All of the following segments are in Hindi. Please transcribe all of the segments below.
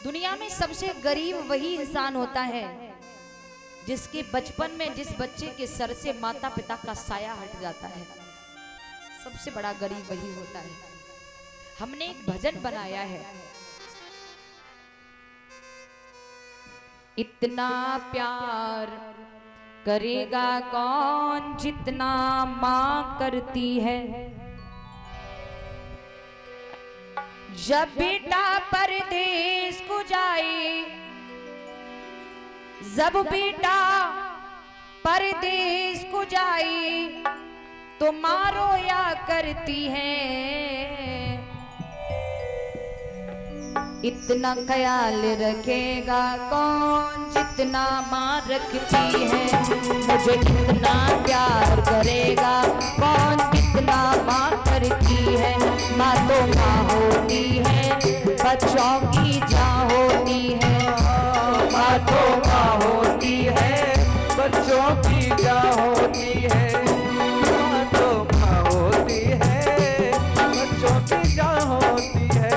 दुनिया में सबसे गरीब वही इंसान होता है जिसके बचपन में जिस बच्चे के सर से माता पिता का साया हट जाता है। सबसे बड़ा गरीब वही होता है। हमने एक भजन बनाया है, इतना प्यार करेगा कौन जितना माँ करती है। जब बेटा परदेश को जाए, जब बेटा परदेश को जाए तो माँ रोया करती है। इतना ख्याल रखेगा कौन जितना माँ रखती है। मुझे इतना प्यार करेगा कौन जितना माँ करती है। माँ तो माँ होती है, बच्चों की जान होती है। माँ तो माँ होती है, बच्चों की जान होती है। माँ तो माँ होती है, बच्चों की जान होती है।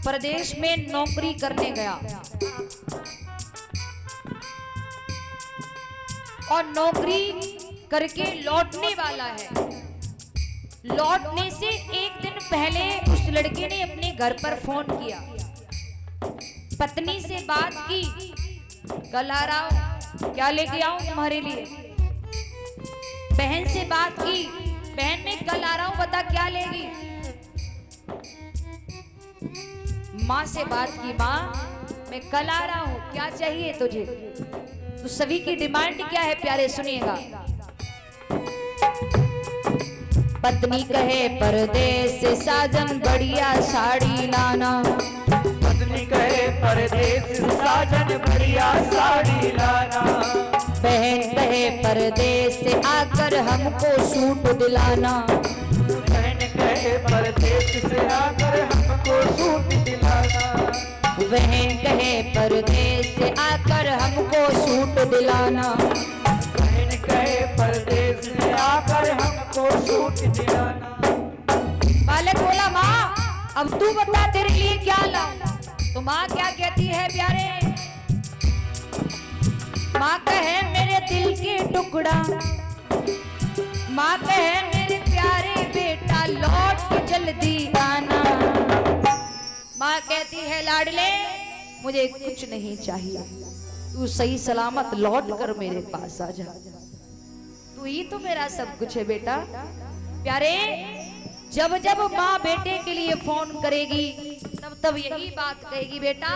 प्रदेश में नौकरी करने गया और नौकरी करके लौटने वाला है। लौटने से एक दिन पहले उस लड़के ने अपने घर पर फोन किया, पत्नी से बात की, कल आ रहा हूं, क्या लेके आऊं तुम्हारे लिए। बहन से बात की, बहन मैं कल आ रहा हूं, बता क्या लेगी। माँ से बात की, माँ मैं कल आ रहा हूँ, क्या चाहिए तुझे। तो सभी की डिमांड क्या है प्यारे, सुनिएगा। पत्नी कहे परदेस से साजन बढ़िया साड़ी लाना। पत्नी कहे परदेस से साजन बढ़िया साड़ी लाना। बहन कहे परदेस से आकर हमको सूट दिलाना। बहन कहे परदेस से आकर हमको सूट दिलाना। बहन कहे परदेस से आकर हमको सूट दिलाना। बहन कहे परदेस से आकर हमको सूट दिलाना। बालक बोला, माँ अब तू बता तेरे लिए क्या लाऊं। तो माँ क्या कहती है प्यारे, माँ कहे मेरे दिल के टुकड़ा, माँ कहे मेरे प्यारे बेटा लौट के जल्दी आना। माँ कहती है लाडले मुझे कुछ नहीं चाहिए, तू सही सलामत लौट कर मेरे पास आ जा। तू ही तो मेरा सब कुछ है बेटा। प्यारे जब जब माँ बेटे के लिए फोन करेगी तब तब यही बात कहेगी, बेटा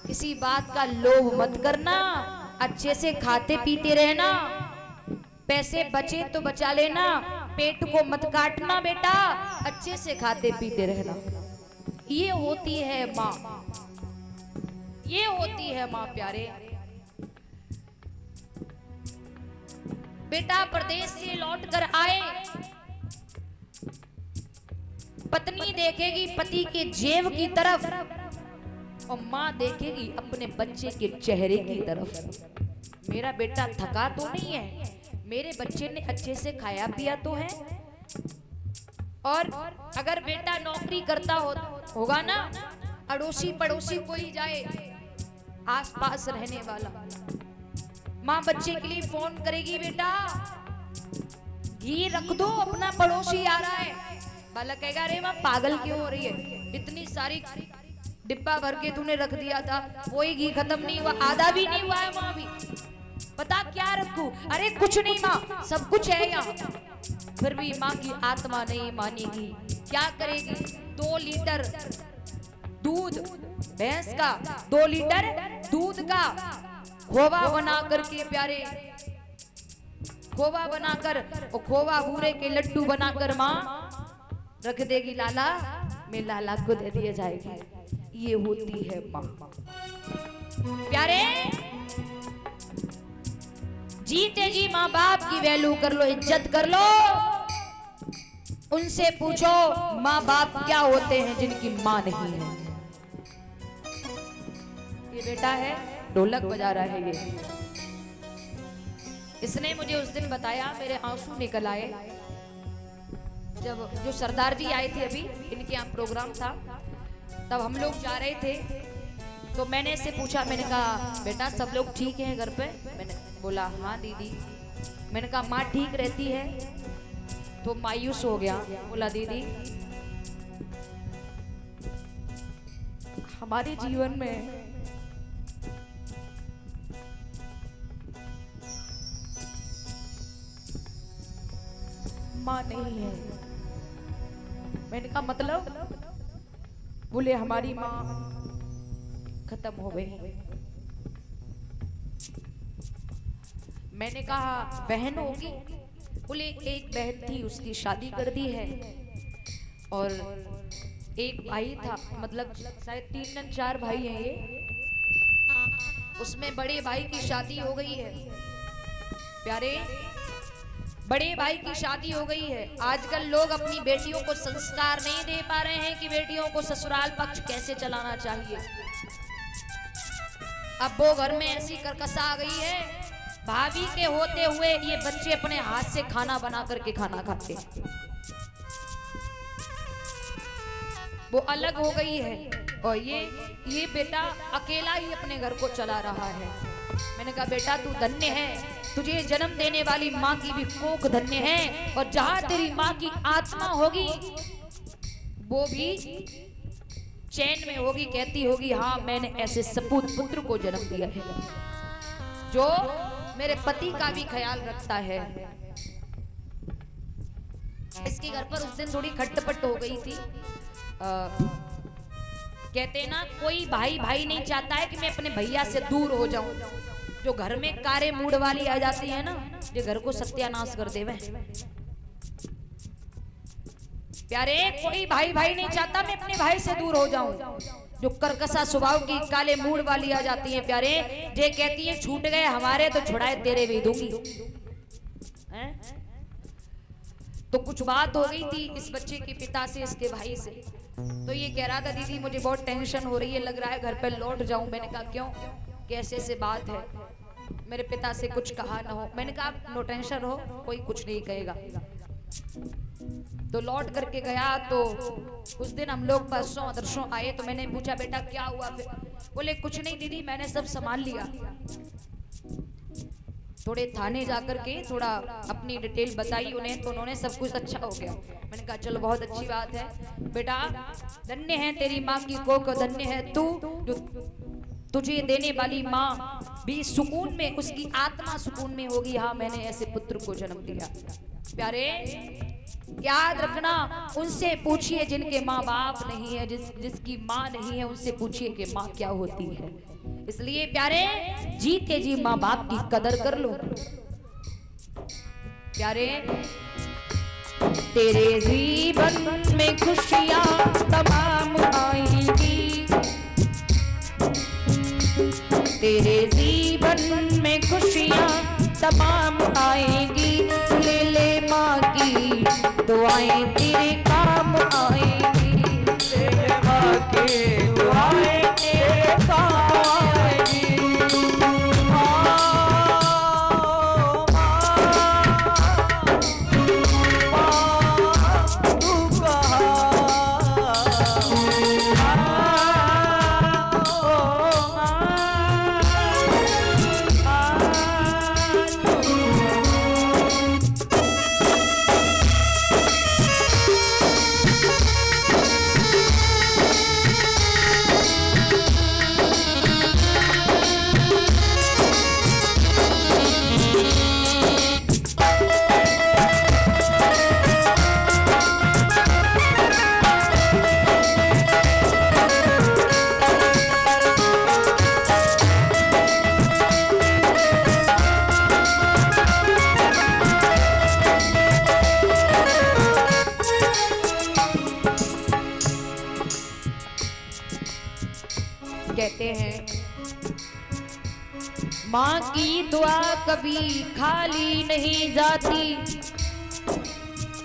किसी बात का लोभ मत करना, अच्छे से खाते पीते रहना, पैसे बचे तो बचा लेना, पेट को मत काटना बेटा, अच्छे से खाते पीते रहना। ये होती है माँ, ये होती है माँ प्यारे। बेटा प्रदेश से लौट कर आए, पत्नी देखेगी पति के जेब की तरफ और माँ देखेगी अपने बच्चे के चेहरे की तरफ। मेरा बेटा थका तो नहीं है, मेरे बच्चे ने अच्छे से खाया पिया तो है। और अगर बेटा नौकरी करता होगा ना, अड़ोसी पड़ोसी कोई जाए आसपास रहने वाला, माँ बच्चे के लिए फोन करेगी, बेटा घी रख दो अपना पड़ोसी आ रहा है। बालक कहेगा अरे माँ पागल क्यों हो रही है, इतनी सारी डिब्बा भर के तूने रख दिया था, वही घी खत्म नहीं हुआ, आधा भी नहीं हुआ है माँ भी। बता क्या रखूं? अरे कुछ नहीं माँ, सब कुछ है यहाँ। फिर भी माँ की आत्मा नहीं मानेगी, क्या करेगी? 2 लीटर दूध भैंस का, 2 लीटर दूध का खोवा बना करके प्यारे, खोवा बनाकर और खोवा भूरे के लड्डू बनाकर माँ रख देगी लाला में, लाला को दे दिया जाएगी। ये होती है माँ। प्यारे जीते जी माँ बाप की वैल्यू कर लो, इज्जत कर लो। उनसे पूछो माँ बाप क्या होते हैं जिनकी माँ नहीं है। ये बेटा है ढोलक बजा रहा है, ये इसने मुझे उस दिन बताया, मेरे आंसू निकल आए जब जो सरदार जी आए थे अभी, इनके यहाँ प्रोग्राम था, तब हम लोग जा रहे थे। तो मैंने इससे पूछा, मैंने कहा बेटा सब लोग ठीक हैं घर पे? मैंने बोला हाँ दीदी। मैंने कहा माँ ठीक रहती है? तो मायूस हो गया, बोला दीदी हमारे जीवन में माँ नहीं है। मैंने कहा मतलब? बोले हमारी माँ खत्म हो गई। मैंने कहा बहन होगी? बोले एक बहन थी, उसकी शादी कर दी है, और एक भाई था, मतलब शायद 3-4 भाई हैं ये, उसमें बड़े भाई की शादी हो गई है। प्यारे बड़े भाई की शादी हो गई है। आजकल लोग अपनी बेटियों को संस्कार नहीं दे पा रहे हैं कि बेटियों को ससुराल पक्ष कैसे चलाना चाहिए। अब वो घर में ऐसी करकसा आ गई है, भाभी के होते हुए ये बच्चे अपने हाथ से खाना बना करके खाना खाते, वो अलग हो गई है, और ये बेटा अकेला ही अपने घर को चला रहा है। मैंने कहा बेटा तू धन्य है, तुझे जन्म देने वाली माँ की भी कोख धन्य है, और जहां तेरी माँ की आत्मा होगी वो भी चैन में होगी, कहती होगी हाँ मैंने ऐसे सपूत पुत्र को जन्म दिया है जो मेरे पति का भी ख्याल रखता है। इसके घर पर उस दिन थोड़ी खटपट हो गई थी। कहते ना कोई भाई भाई नहीं चाहता है कि मैं अपने भैया से दूर हो जाऊं। जो घर में कारे मूड वाली आ जाती है ना, जो घर को सत्यानाश कर देवे। प्यारे कोई भाई भाई नहीं चाहता मैं अपने भाई से दूर हो जाऊं। जो करकसा स्वभाव की काले मूड वाली आ जाती है प्यारे, जे कहती है छूट गए हमारे तो छुड़ाए तेरे भी दूंगी। तो कुछ बात हो गई थी इस बच्चे के पिता से, इसके भाई से। तो ये कह रहा था दीदी मुझे बहुत टेंशन हो रही है, लग रहा है घर पर लौट जाऊं। मैंने कहा क्यों, कैसे से बात है, मेरे पिता से कुछ कहा ना हो। मैंने कहा नो टेंशन हो, कोई कुछ नहीं कहेगा। तो लौट करके गया। तो उस दिन हम लोग परसों दरसों आए, तो मैंने पूछा बेटा क्या हुआ फिर? बोले कुछ नहीं दीदी मैंने सब संभाल लिया। थोड़े थाने जाकर के थोड़ा अपनी डिटेल बताई उन्हें, तो उन्होंने सब कुछ अच्छा हो गया। मैंने कहा चलो बहुत अच्छी बात है बेटा, धन्य है तेरी माँ की कोख, धन्य है तू जो तुझे देने वाली माँ भी सुकून में, उसकी आत्मा सुकून में होगी। हाँ मैंने ऐसे पुत्र को जन्म दिया। प्यारे याद रखना, उनसे पूछिए जिनके माँ बाप नहीं है, जिसकी माँ नहीं है, उनसे पूछिए कि माँ क्या होती है। इसलिए प्यारे जीते जी माँ बाप की कदर कर लो। प्यारे तेरे जीवन में खुशियाँ तमाम आएंगी, तेरे जीवन में खुशियाँ तमाम आएंगी। ले ले माँ की दुआएं तेरे काम आएंगी, ले ले माँ की दुआएं तेरे काम आएंगी। कहते हैं माँ की दुआ कभी खाली नहीं जाती,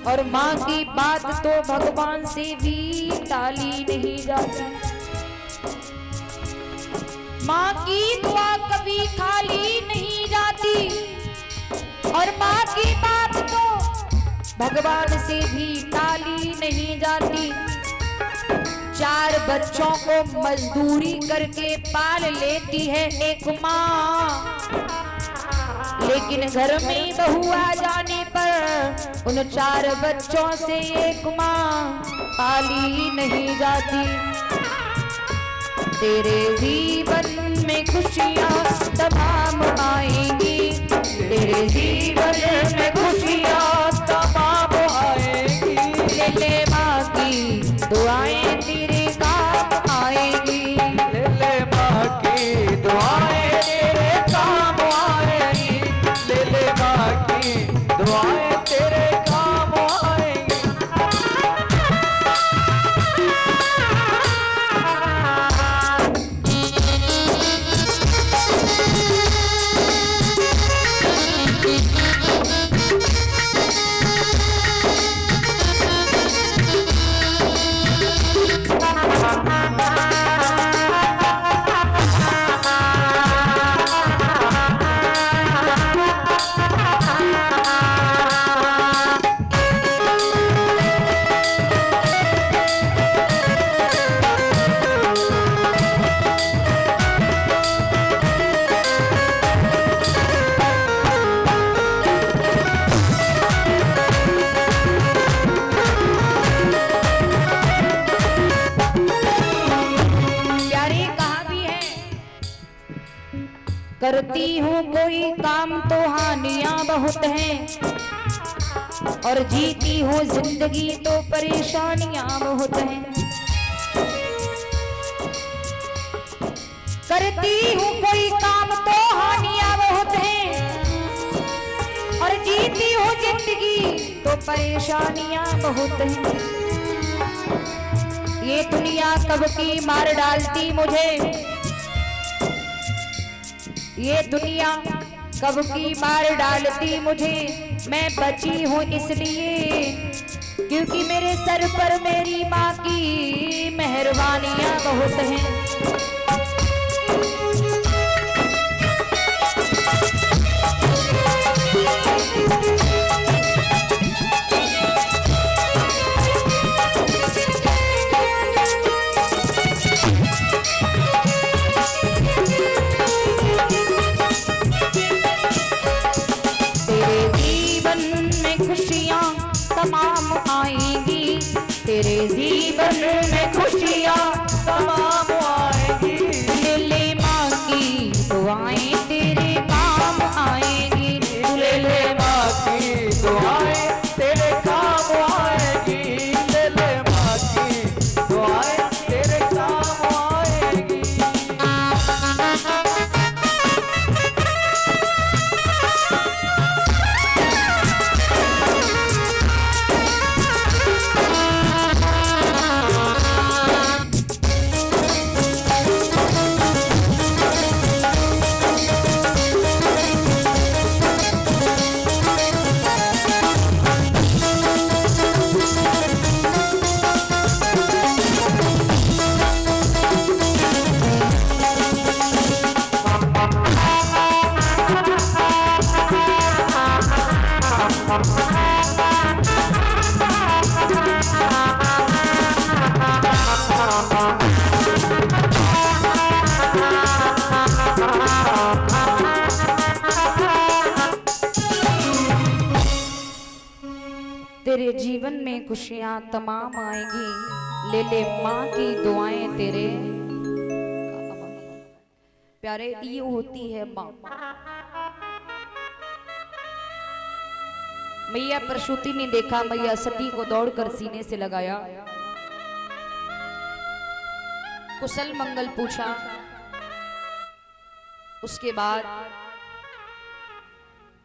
और माँ की बात तो भगवान से भी टाली नहीं जाती। माँ की दुआ कभी खाली नहीं जाती, और माँ की बात तो भगवान से भी टाली नहीं जाती। 4 बच्चों को मजदूरी करके पाल लेती है एक माँ, लेकिन घर में बहू आ जाने पर उन 4 बच्चों से एक माँ पाली नहीं जाती। तेरे जीवन में खुशियाँ तमाम आएंगी, तेरे जीवन में खुशियाँ तमाम आएगी। ले ले माँ की दुआएं तेरे काम आएगी। ले ले माँ की दुआएं तेरे काम आएगी। ले ले माँ की दुआएं तेरे काम आएगी। करती हूँ कोई काम तो हानियां बहुत हैं, और जीती हूँ जिंदगी तो परेशानियां बहुत हैं। करती हूँ कोई काम तो हानियां बहुत हैं, और जीती हूँ जिंदगी तो परेशानियां बहुत हैं। ये दुनिया कब की मार डालती मुझे, ये दुनिया कब की मार डालती मुझे। मैं बची हूँ इसलिए क्योंकि मेरे सर पर मेरी माँ की मेहरबानियाँ बहुत हैं। तमाम आएगी, तेरे जीवन में खुशियाँ तमाम आएगी। ले ले माँ की दुआएं तेरे काम आएगी। ले ले माँ की दुआएं तेरे काम आएगी। ले ले माँ की दुआएं तेरे काम आएगी। तेरे जीवन में खुशियाँ तमाम आएगी। ले ले माँ की दुआएं तेरे प्यारे। ये होती है माँ। मैया प्रसूति ने देखा, मैया सती को दौड़कर सीने से लगाया, कुशल मंगल पूछा। उसके बाद